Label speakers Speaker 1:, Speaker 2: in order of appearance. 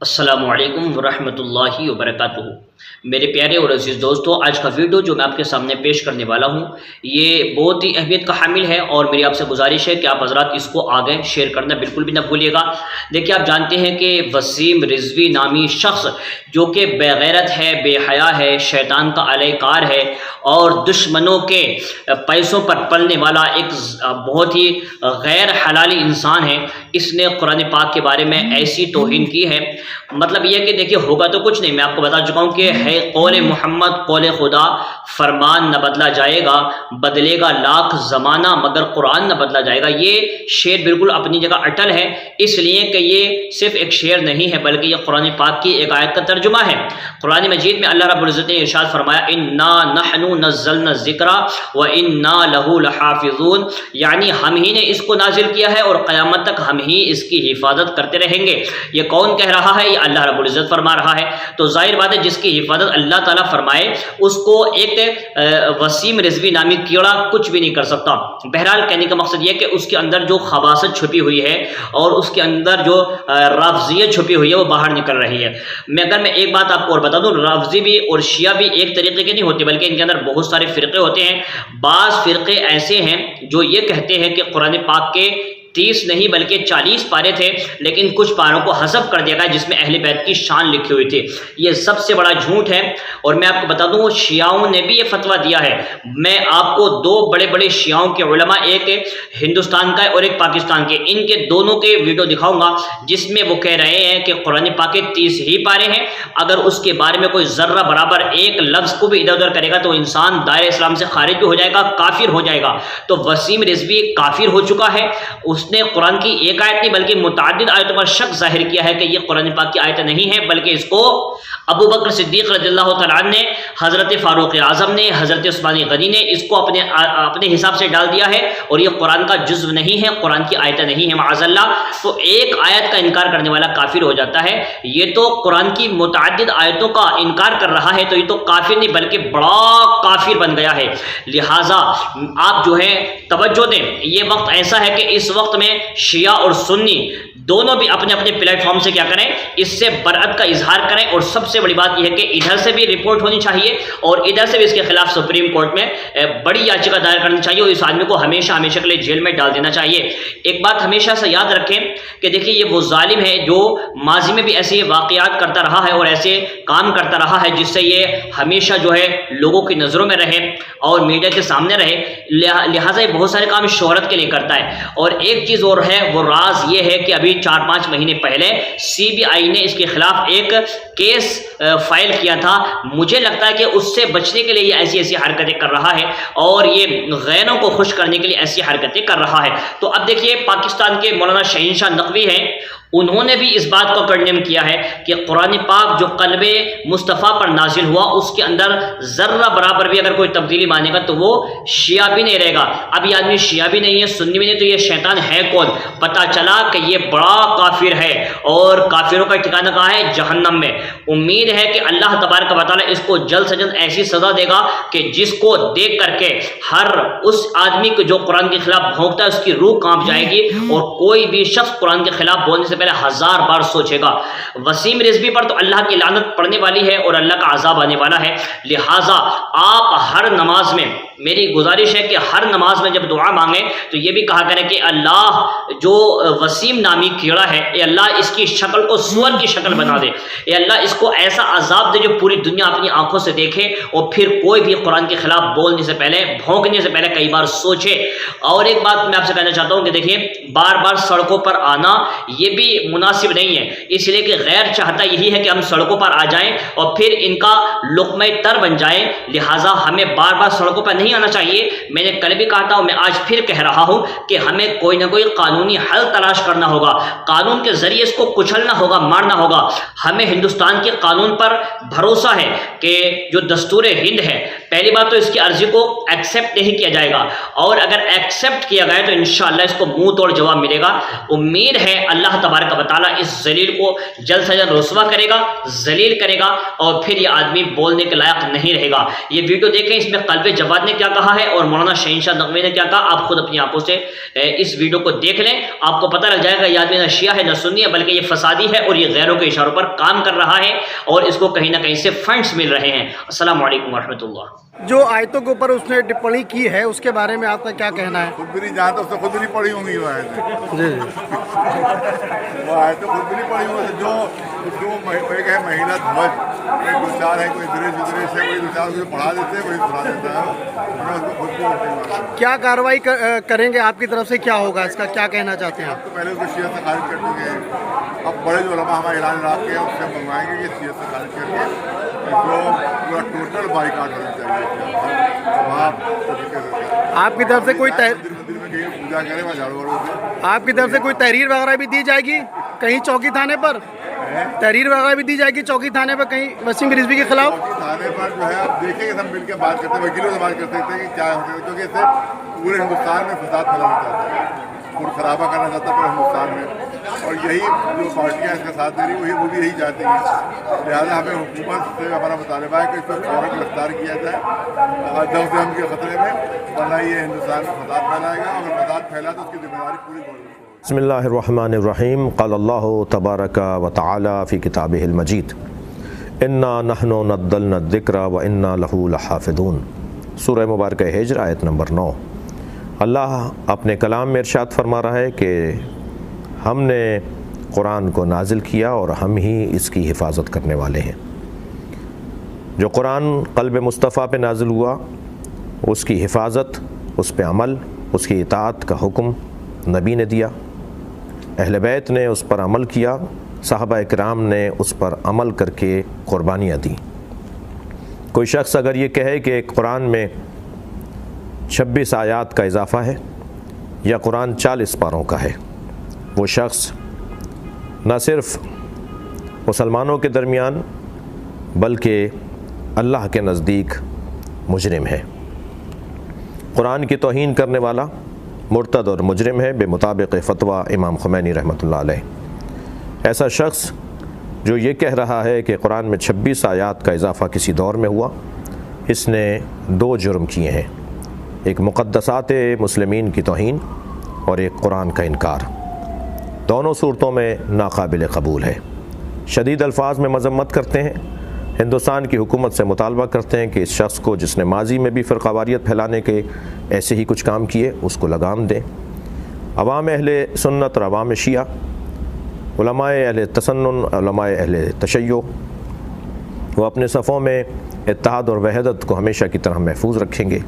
Speaker 1: السلام علیکم ورحمۃ اللہ وبرکاتہ۔ میرے پیارے اور عزیز دوستو، آج کا ویڈیو جو میں آپ کے سامنے پیش کرنے والا ہوں یہ بہت ہی اہمیت کا حامل ہے، اور میری آپ سے گزارش ہے کہ آپ حضرات اس کو آگے شیئر کرنا بالکل بھی نہ بھولیے گا۔ دیکھیے، آپ جانتے ہیں کہ وسیم رضوی نامی شخص جو کہ بے غیرت ہے، بے حیا ہے، شیطان کا اعلی کار ہے اور دشمنوں کے پیسوں پر پلنے والا ایک بہت ہی غیر حلالی انسان ہے، اس نے قرآن پاک کے بارے میں ایسی توہین کی ہے۔ مطلب یہ کہ دیکھیے، ہوگا تو کچھ نہیں، میں آپ کو بتا چکا ہوں کہ ہے قول محمد قول خدا، فرمان نہ بدلا جائے گا، بدلے گا لاکھ زمانہ مگر قرآن نہ بدلا جائے گا۔ یہ شعر بالکل اپنی جگہ اٹل ہے، اس لیے کہ یہ صرف ایک شعر نہیں ہے بلکہ یہ قرآن پاک کی ایک آیت کا ترجمہ ہے۔ قرآن مجید میں اللہ رب العزت نے ارشاد فرمایا، انا نحن نزلنا الذکر وانا له لحافظون، یعنی ہم ہی نے اس کو نازل کیا ہے اور قیامت تک ہم ہی اس کی حفاظت کرتے رہیں گے۔ یہ کون کہہ رہا ہے؟ یہ اللہ رب العزت فرما رہا ہے۔ تو ظاہر بات ہے، جس کی حفاظت اللہ تعالیٰ فرمائے اس کو ایک وسیم رضوی نامی کیڑا کچھ بھی نہیں کر سکتا۔ بہرحال کہنے کا مقصد یہ کہ اس کے اندر جو خباثت چھپی ہوئی ہے اور اس کے اندر جو رافضیت چھپی ہوئی ہے وہ باہر نکل رہی ہے۔ اگر میں ایک بات آپ کو اور بتا دوں، رافضی بھی اور شیعہ بھی ایک طریقے کے نہیں ہوتے بلکہ ان کے اندر بہت سارے فرقے ہوتے ہیں۔ بعض فرقے ایسے ہیں جو یہ کہتے ہیں کہ قرآن پاک کے 30 نہیں بلکہ 40 پارے تھے، لیکن کچھ پاروں کو حذف کر دیا گیا جس میں اہل بیت کی شان لکھی ہوئی تھی۔ یہ سب سے بڑا جھوٹ ہے، اور میں آپ کو بتا دوں شیعوں نے بھی یہ فتویٰ دیا ہے۔ میں آپ کو دو بڑے بڑے شیعوں کے علماء، ایک ہندوستان کا ہے اور ایک پاکستان کے، ان کے دونوں کے ویڈیو دکھاؤں گا جس میں وہ کہہ رہے ہیں کہ قرآن پاک کے 30 ہی پارے ہیں، اگر اس کے بارے میں کوئی ذرہ برابر ایک لفظ کو بھی ادھر ادھر کرے گا تو انسان دائرہ اسلام سے خارج بھی ہو جائے گا، کافر ہو جائے گا۔ تو وسیم رضوی کافر ہو چکا ہے، اس نے قرآن کی ایک آیت نہیں بلکہ متعدد آیتوں پر شک ظاہر کیا ہے کہ یہ قرآن پاک کی آیت نہیں ہے، بلکہ اس کو ابو بکر صدیق رضی اللہ تعالیٰ عنہ نے، حضرت فاروق اعظم نے، حضرت عثمان غنی نے اس کو اپنے حساب سے ڈال دیا ہے، اور یہ قرآن کا جزو نہیں ہے، قرآن کی آیت نہیں ہے معاذ اللہ۔ تو ایک آیت کا انکار کرنے والا کافر ہو جاتا ہے، یہ تو قرآن کی متعدد آیتوں کا انکار کر رہا ہے، تو یہ تو کافر نہیں بلکہ بڑا کافر بن گیا ہے۔ لہٰذا آپ جو ہے توجہ دیں، یہ وقت ایسا ہے کہ اس وقت میں شیعہ اور سنی دونوں بھی اپنے اپنے پلیٹ فارم سے کیا کریں، اس سے برعت کا اظہار کریں، اور سب سے بڑی بات یہ ہے کہ ادھر سے بھی رپورٹ ہونی چاہیے اور ادھر سے بھی اس کے خلاف سپریم کورٹ میں بڑی یاچکا دائر کرنی چاہیے، اور اس آدمی کو ہمیشہ ہمیشہ کے لیے جیل میں ڈال دینا چاہیے۔ ایک بات ہمیشہ سے یاد رکھیں کہ دیکھیے، یہ وہ ظالم ہے جو ماضی میں بھی ایسے واقعات کرتا رہا ہے اور ایسے کام کرتا رہا ہے جس سے یہ ہمیشہ جو ہے لوگوں کی نظروں میں رہے اور میڈیا کے سامنے رہے، لہٰذا یہ بہت سارے کام شہرت کے لیے کرتا ہے۔ اور ایک چیز اور ہے، وہ راز یہ ہے کہ ابھی 4-5 مہینے پہلے سی بی آئی نے اس کے خلاف ایک کیس فائل کیا تھا۔ مجھے لگتا ہے کہ اس سے بچنے کے لیے یہ ایسی حرکتیں کر رہا ہے اور یہ غیروں کو خوش کرنے کے لیے ایسی حرکتیں کر رہا ہے۔ تو اب دیکھیے، پاکستان کے مولانا شہنشاہ نقوی ہیں، انہوں نے بھی اس بات کو کنڈیم کیا ہے کہ قرآن پاک جو قلب مصطفیٰ پر نازل ہوا اس کے اندر ذرہ برابر بھی اگر کوئی تبدیلی مانے گا تو وہ شیعہ بھی نہیں رہے گا۔ اب یہ آدمی شیعہ بھی نہیں ہے، سنی بھی نہیں، تو یہ شیطان ہے کون؟ پتہ چلا کہ یہ بڑا کافر ہے، اور کافروں کا ٹھکانہ کہاں ہے؟ جہنم میں۔ امید ہے کہ اللہ تبارک و تعالیٰ اس کو جلد سے جلد ایسی سزا دے گا کہ جس کو دیکھ کر کے ہر اس آدمی کو جو قرآن کے خلاف بھونکتا ہے اس کی روح کانپ جائے گی، اور کوئی بھی شخص قرآن کے خلاف بولنے سے پہلے 1000 بار سوچے گا۔ وسیم رضوی پر تو اللہ کی لعنت پڑنے والی ہے اور اللہ کا عذاب آنے والا ہے۔ لہٰذا آپ ہر نماز میں، میری گزارش ہے کہ ہر نماز میں جب دعا مانگیں تو یہ بھی کہا کریں کہ اللہ جو وسیم نامی کیڑا ہے، اے اللہ اس کی شکل کو سور کی شکل بنا دے، اے اللہ اس کو ایسا عذاب دے جو پوری دنیا اپنی آنکھوں سے دیکھے، اور پھر کوئی بھی قرآن کے خلاف بولنے سے پہلے، بھونکنے سے پہلے کئی بار سوچے۔ اور ایک بات میں آپ سے کہنا چاہتا ہوں کہ دیکھیے، بار بار سڑکوں پر آنا یہ بھی مناسب نہیں ہے، اس لیے کہ غیر چاہتا یہی ہے کہ ہم سڑکوں پر آ جائیں اور پھر ان کا لقمہ تر بن جائیں، لہٰذا ہمیں بار بار سڑکوں پر نہیں آنا چاہیے۔ میں نے کل بھی کہا تھا اور میں آج پھر کہہ رہا ہوں کہ ہمیں کوئی نہ کوئی قانونی حل تلاش کرنا ہوگا، قانون کے ذریعے اس کو کچلنا ہوگا، مارنا ہوگا۔ ہمیں ہندوستان کے قانون پر بھروسہ ہے کہ جو دستور ہند ہے، پہلی بات تو اس کی عرضی کو ایکسیپٹ نہیں کیا جائے گا، اور اگر ایکسیپٹ کیا گیا تو انشاءاللہ اس کو منہ توڑ جواب ملے گا۔ امید ہے اللہ تبارک و تعالیٰ اس ذلیل کو جلد سے جلد رسوا کرے گا، ذلیل کرے گا، اور پھر یہ آدمی بولنے کے لائق نہیں رہے گا۔ یہ ویڈیو دیکھیں، اس میں قلب جواد نے کیا کہا ہے اور مولانا شہنشاہ نقوی نے کیا کہا، آپ خود اپنی آنکھوں سے اس ویڈیو کو دیکھ لیں، آپ کو پتہ لگ جائے گا یہ آدمی نہ شیعہ ہے نہ سنی ہے، بلکہ یہ فسادی ہے اور یہ غیروں کے اشاروں پر کام کر رہا ہے اور اس کو کہیں نہ کہیں سے فنڈز مل رہے ہیں۔ السلام علیکم ورحمۃ اللہ۔
Speaker 2: جو آیتوں کے اوپر اس نے ٹپڑی کی ہے اس کے بارے میں آپ کا کیا کہنا ہے؟
Speaker 3: خود بھی نہیں جانتا، اس نے خود بھی نہیں پڑھی ہوں گی وہ آیتیں،
Speaker 2: جی
Speaker 3: وہ آیتیں خود بھی نہیں پڑھی ہوں گی۔ جو ایک ہے مہیلا دھوج، کوئی دو چار ہے، کوئی دریش ہے، کوئی دو چار پڑھا دیتے ہیں، کوئی پڑھا دیتا ہے، اس کو خود بھی نہیں۔
Speaker 2: کیا کارروائی کریں گے آپ کی طرف سے، کیا ہوگا اس کا، کیا کہنا چاہتے ہیں آپ؟
Speaker 3: تو پہلے اس کو شیعہ سے خارج کر دیں گے، اب بڑے جو علماء ہمارے اعلان عراق کے ہیں اس سے منگوائیں گے کہ شیعہ سے خارج کر کے اس کو پورا ٹوٹل بائیکاٹ ہونا چاہیے۔
Speaker 2: آپ کی طرف سے کوئی
Speaker 3: پوجا کرے وہاں جھاڑو واڑو سے،
Speaker 2: آپ کی طرف سے کوئی تحریر وغیرہ بھی دی جائے گی کہیں چوکی تھانے پر؟ تحریر وغیرہ بھی دی جائے گی چوکی تھانے پر کہیں وسیم رضوی کے خلاف؟
Speaker 3: تھانے پر جو ہے آپ دیکھیں گے، سب مل کے بات کرتے ہیں، وکیلوں سے بات کر سکتے ہیں کہ کیا ہو سکتا ہے، کیونکہ اس سے پورے ہندوستان میں فساد پھیلانا چاہتا ہے، خون خرابہ کرنا چاہتا ہے پورے ہندوستان میں، اور یہی جو پارٹیاں اس کا ساتھ دے رہی وہ بھی یہی چاہتی ہیں۔ لہٰذا ہمیں حکومت سے ہمارا مطالبہ ہے کہ اس کو فوراً گرفتار کیا جائے جلد سے ہم کے خطرے میں، ورنہ یہ ہندوستان میں فساد پھیلائے گا، اگر فساد پھیلا تو اس کی ذمہ داری پوری گورنمنٹ کو۔
Speaker 4: بسم اللہ الرحمن الرحیم۔ قال اللہ تبارک و تعالی فی کتابہ المجید انا نحن نزلنا الذکر و انا لہ لحافظون۔ سورہ مبارکہ ہجر آیت نمبر 9۔ اللہ اپنے کلام میں ارشاد فرما رہا ہے کہ ہم نے قرآن کو نازل کیا اور ہم ہی اس کی حفاظت کرنے والے ہیں۔ جو قرآن قلب مصطفیٰ پہ نازل ہوا، اس کی حفاظت، اس پہ عمل، اس کی اطاعت کا حکم نبی نے دیا، اہل بیت نے اس پر عمل کیا، صحابہ اکرام نے اس پر عمل کر کے قربانیاں دیں۔ کوئی شخص اگر یہ کہے کہ قرآن میں 26 آیات کا اضافہ ہے یا قرآن 40 پاروں کا ہے، وہ شخص نہ صرف مسلمانوں کے درمیان بلکہ اللہ کے نزدیک مجرم ہے، قرآن کی توہین کرنے والا مرتد اور مجرم ہے بمطابق فتویٰ امام خمینی رحمۃ اللہ علیہ۔ ایسا شخص جو یہ کہہ رہا ہے کہ قرآن میں 26 آیات کا اضافہ کسی دور میں ہوا، اس نے 2 جرم کیے ہیں، ایک مقدسات مسلمین کی توہین اور ایک قرآن کا انکار۔ دونوں صورتوں میں ناقابل قبول ہے۔ شدید الفاظ میں مذمت کرتے ہیں، ہندوستان کی حکومت سے مطالبہ کرتے ہیں کہ اس شخص کو جس نے ماضی میں بھی فرقہ واریت پھیلانے کے ایسے ہی کچھ کام کیے، اس کو لگام دیں۔ عوام اہل سنت اور عوام شیعہ، علماء اہل تسنن، علماء اہل تشیع، وہ اپنے صفوں میں اتحاد اور وحدت کو ہمیشہ کی طرح محفوظ رکھیں گے۔